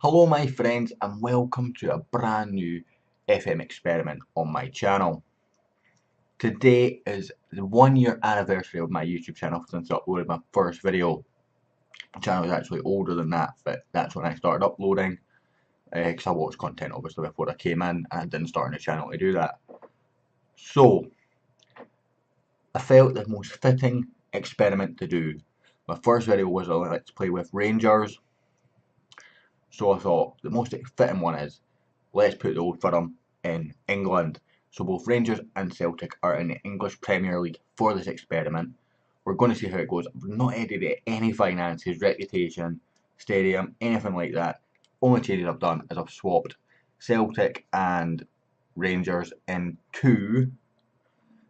Hello my friends and welcome to a brand new FM experiment on my channel. Today is the 1 year anniversary of my YouTube channel since I uploaded my first video. The channel is actually older than that, but that's when I started uploading because I watched content obviously before I came in and I didn't start on the channel to do that. So I felt the most fitting experiment to do. My first video was a Let's Play with Rangers, so I thought the most fitting one is let's put the Old Firm in England. So both Rangers and Celtic are in the English Premier League for this experiment. We're going to see how it goes. I've not edited any finances, reputation, stadium, anything like that. Only changes I've done is I've swapped Celtic and Rangers into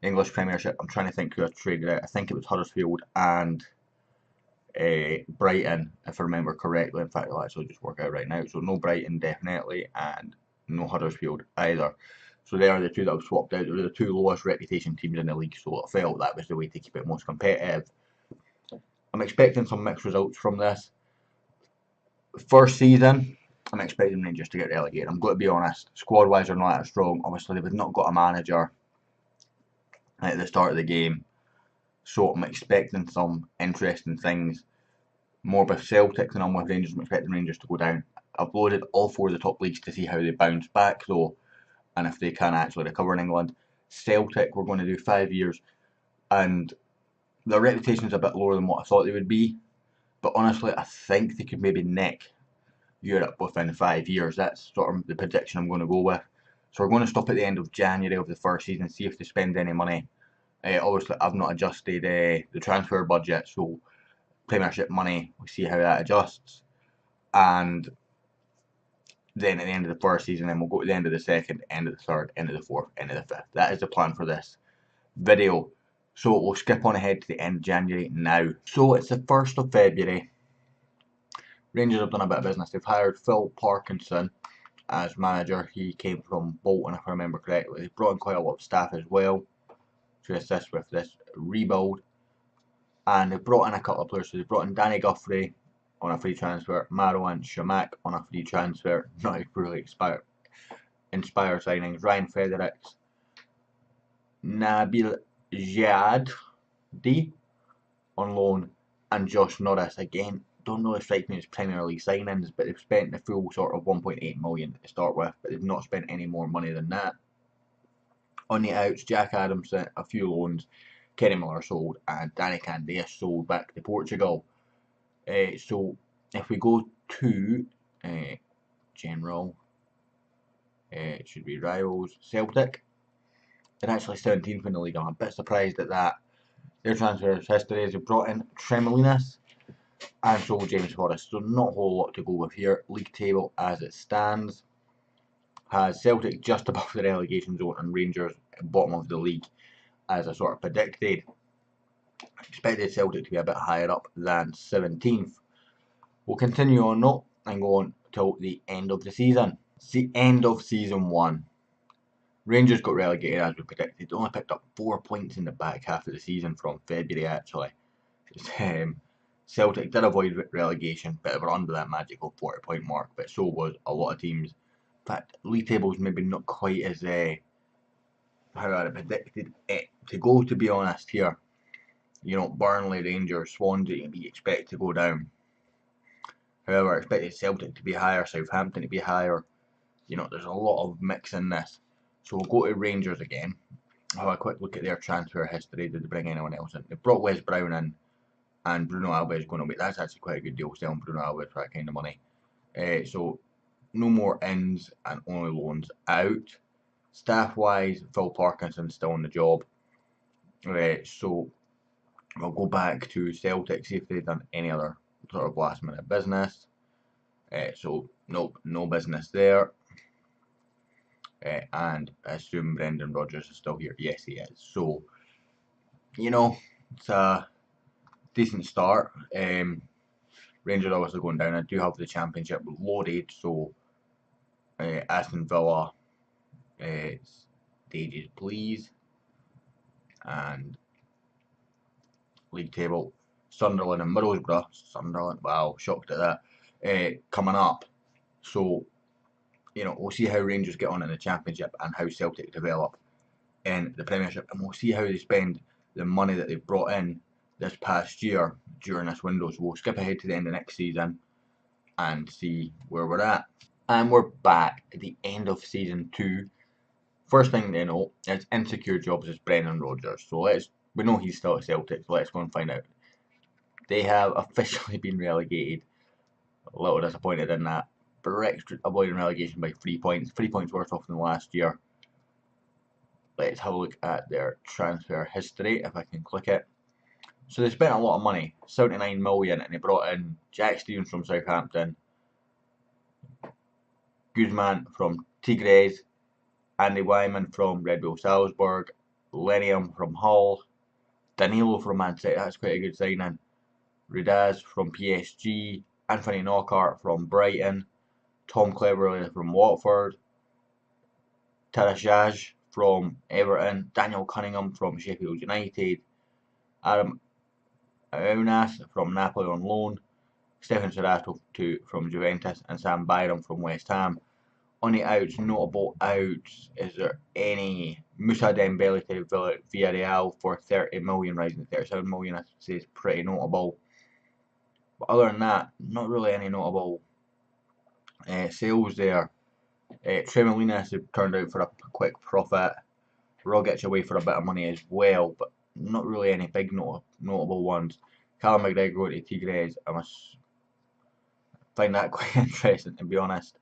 English Premiership. I'm trying to think who I traded out. I think it was Huddersfield and Brighton, if I remember correctly. In fact, I'll actually just work out right now. So no Brighton definitely, and no Huddersfield either. So they are the two that I've swapped out. They were the two lowest reputation teams in the league, so I felt that was the way to keep it most competitive. I'm expecting some mixed results from this. First season, I'm expecting Rangers to get relegated. I'm going to be honest. Squad-wise, they're not that strong. Obviously, they've not got a manager at the start of the game. So I'm expecting some interesting things. More with Celtic than I'm with Rangers. I'm expecting Rangers to go down. I've loaded all four of the top leagues to see how they bounce back though, and if they can actually recover in England. Celtic, we're going to do 5 years, and their reputation is a bit lower than what I thought they would be. But honestly, I think they could maybe nick Europe within 5 years. That's sort of the prediction I'm going to go with. So we're going to stop at the end of January of the first season, see if they spend any money. Obviously, I've not adjusted the transfer budget, so Premiership money, we see how that adjusts. And then at the end of the first season, then we'll go to the end of the second, end of the third, end of the fourth, end of the fifth. That is the plan for this video. So we'll skip on ahead to the end of January now. So it's the 1st of February. Rangers have done a bit of business. They've hired Phil Parkinson as manager. He came from Bolton, if I remember correctly. They've brought in quite a lot of staff as well to assist with this rebuild. And they've brought in a couple of players. So they've brought in Danny Guthrie on a free transfer, Marouane Chamakh on a free transfer. Not really inspired signings. Ryan Fredericks, Nabil Djihadi on loan, and Josh Norris. Again, don't really strike me as Premier League signings, but they've spent the full sort of 1.8 million to start with, but they've not spent any more money than that. On the outs, Jack Adamson, a few loans, Kenny Miller sold, and Danny Candeias sold back to Portugal. So if we go to general, it should be rivals, Celtic. They're actually 17th in the league. I'm a bit surprised at that. Their transfer history is they brought in Tremolinas and sold James Forrest. So not a whole lot to go with here. League table as it stands has Celtic just above the relegation zone and Rangers bottom of the league, as I sort of predicted. I expected Celtic to be a bit higher up than 17th. We'll continue on though and go on till the end of the season. It's the end of season 1. Rangers got relegated as we predicted. They only picked up 4 points in the back half of the season from February actually. Celtic did avoid relegation, but they were under that magical 40-point mark, but so was a lot of teams. In fact, league tables maybe not quite as how I predicted it to go, to be honest here. You know, Burnley, Rangers, Swansea, we expect to go down. However, I expected Celtic to be higher, Southampton to be higher. You know, there's a lot of mix in this. So we'll go to Rangers again. Have a quick look at their transfer history. Did they bring anyone else in? They brought Wes Brown in, and Bruno Alves is going to be. That's actually quite a good deal selling Bruno Alves for that kind of money. So no more ins and only loans out. Staff wise, Phil Parkinson's still on the job. So we'll go back to Celtic, see if they've done any other sort of last minute business. So nope, no business there. And I assume Brendan Rodgers is still here. Yes, he is. So, you know, it's a decent start. Rangers obviously going down. I do have the championship loaded, so Aston Villa, stages please, and league table, Sunderland and Middlesbrough. Sunderland, wow, shocked at that. Coming up. So, you know, we'll see how Rangers get on in the Championship and how Celtic develop in the Premiership, and we'll see how they spend the money that they've brought in this past year during this window. So we'll skip ahead to the end of next season and see where we're at. And we're back at the end of season 2. First thing they know is insecure jobs is Brendan Rodgers. So we know he's still at Celtic, so let's go and find out. They have officially been relegated. A little disappointed in that. Brexit avoiding relegation by 3 points. 3 points worse off than last year. Let's have a look at their transfer history, if I can click it. So they spent a lot of money, 79 million, and they brought in Jack Stevens from Southampton, Guzman from Tigres, Andy Wyman from Red Bull Salzburg, Lenium from Hull, Danilo from Man City, that's quite a good signing, Rudaz from PSG, Anthony Knockaert from Brighton, Tom Cleverley from Watford, Tarajaj from Everton, Daniel Cunningham from Sheffield United, Adam Aunas from Napoli on loan, Stefan Serato from Juventus, and Sam Byram from West Ham. On the outs, notable outs, is there any? Moussa Dembele to Villarreal for 30 million, rising to 37 million, I say is pretty notable. But other than that, not really any notable sales there. Tremolinas have turned out for a quick profit. Rogic away for a bit of money as well, but not really any big notable ones. Callum McGregor going to Tigres, I must find that quite interesting, to be honest.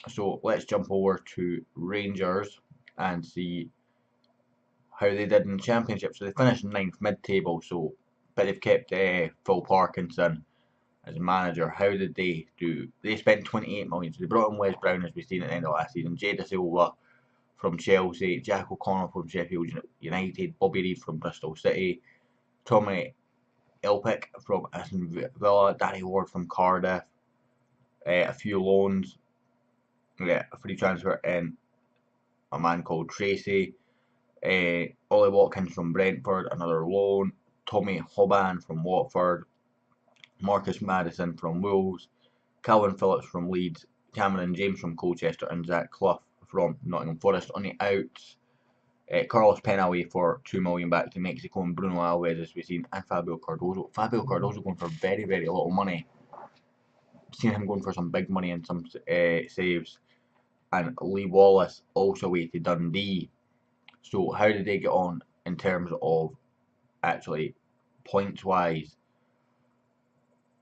So let's jump over to Rangers and see how they did in the Championship. So they finished 9th mid-table, but they've kept Phil Parkinson as manager. How did they do? They spent 28 million. So they brought in Wes Brown, as we've seen at the end of last season, Jay Da Silva from Chelsea, Jack O'Connor from Sheffield United, Bobby Reid from Bristol City, Tommy Elpick from Aston Villa, Danny Ward from Cardiff, a few loans, a free transfer in a man called Tracy, Ollie Watkins from Brentford, another loan, Tommy Hoban from Watford, Marcus Maddison from Wolves, Calvin Phillips from Leeds, Cameron James from Colchester, and Zach Clough from Nottingham Forest. On the outs, Carlos Pena away for 2 million back to Mexico, and Bruno Alves, as we've seen, and Fabio Cardozo. Fabio Cardozo going for very, very little money. Seen him going for some big money and some saves. And Lee Wallace also away to Dundee. So how did they get on in terms of actually points wise?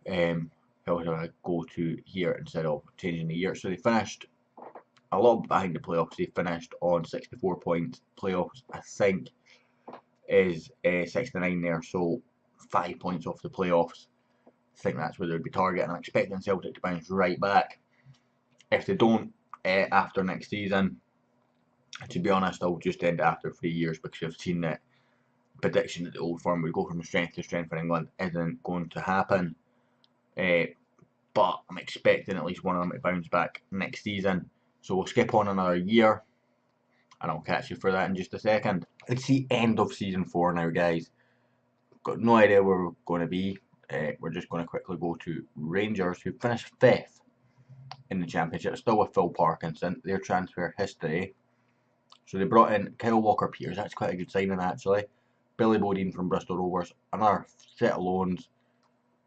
How do I go to here instead of changing the year? So they finished a lot behind the playoffs. They finished on 64 points. Playoffs, I think, is 69 there, so 5 points off the playoffs. I think that's where they'd be targeting. I'm expecting Celtic to bounce right back. If they don't after next season, to be honest, I'll just end it after 3 years, because I've seen that prediction that the old firm would go from strength to strength for England isn't going to happen. But I'm expecting at least one of them to bounce back next season. So we'll skip on another year, and I'll catch you for that in just a second. It's the end of season 4 now, guys. Got no idea where we're going to be. We're just going to quickly go to Rangers, who finished 5th in the Championship, still with Phil Parkinson. Their transfer history. So they brought in Kyle Walker-Peters. That's quite a good signing, actually. Billy Bodine from Bristol Rovers. Another set of loans.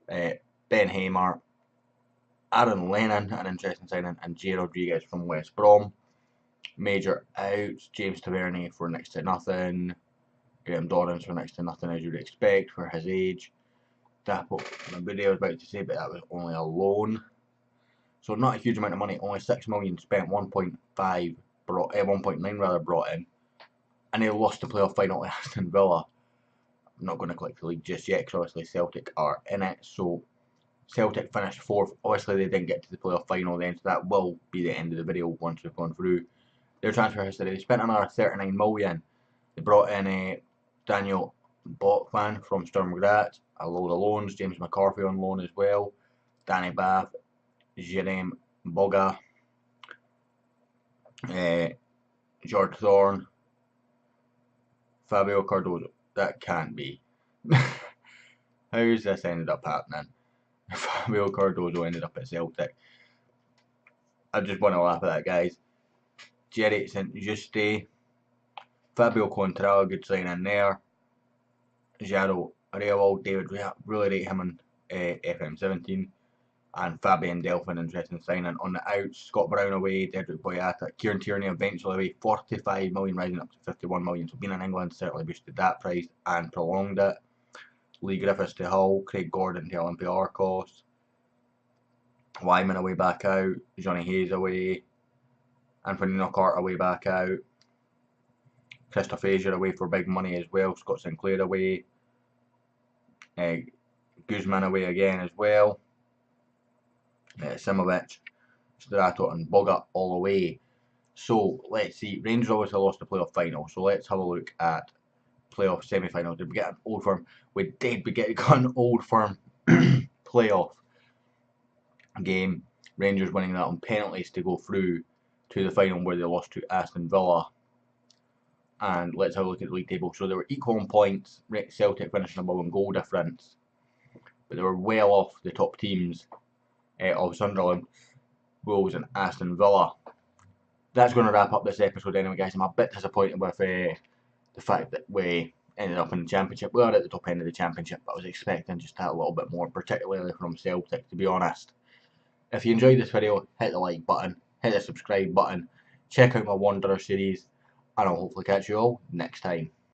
Ben Hamer. Aaron Lennon, an interesting signing, and Jay Rodriguez from West Brom. Major outs, James Tavernier for next to nothing, Graham Dorrans for next to nothing, as you'd expect for his age. Dapo Nabudi, I was about to say, but that was only a loan. So not a huge amount of money, only 6 million spent, 1.9 rather brought in, and they lost the playoff final to Aston Villa. I'm not going to click the league just yet, because obviously Celtic are in it. So Celtic finished 4th. Obviously they didn't get to the playoff final then, so that will be the end of the video once we've gone through their transfer history. They spent another 39 million. They brought in Daniel Botman from Sturm Graz, a load of loans, James McCarthy on loan as well, Danny Bath, Jerome Boga, George Thorne, Fabio Cardozo. That can't be. How's this ended up happening? Fabio Cardozo ended up at Celtic. I just want to laugh at that, guys. Jerry St. Juste, Fabio Contral, good signing there. Jaro Arewal, David really rate him on FM18. And Fabian Delphin, interesting signing. On the outs, Scott Brown away, Dedrick Boyata, Kieran Tierney eventually away, 45 million rising up to 51 million. So being in England certainly boosted that price and prolonged it. Lee Griffiths to Hull, Craig Gordon to Olympiacos, Wyman away back out, Johnny Hayes away, Anthony Knockhart away back out, Christoph Asia away for big money as well, Scott Sinclair away, Guzman away again as well, Simovic, Strato and Bogut all away. So let's see, Rangers obviously lost the playoff final, so let's have a look at playoff semi-final. Did we get an Old Firm? We did. We got an Old Firm playoff game. Rangers winning that on penalties to go through to the final where they lost to Aston Villa. And let's have a look at the league table. So they were equal on points. Celtic finishing above in goal difference, but they were well off the top teams of Sunderland, Wolves and Aston Villa. That's going to wrap up this episode anyway, guys. I'm a bit disappointed with the fact that we ended up in the Championship. We are at the top end of the Championship, but I was expecting just that a little bit more, particularly from Celtic, to be honest. If you enjoyed this video, hit the like button, hit the subscribe button, check out my Wanderer series, and I'll hopefully catch you all next time.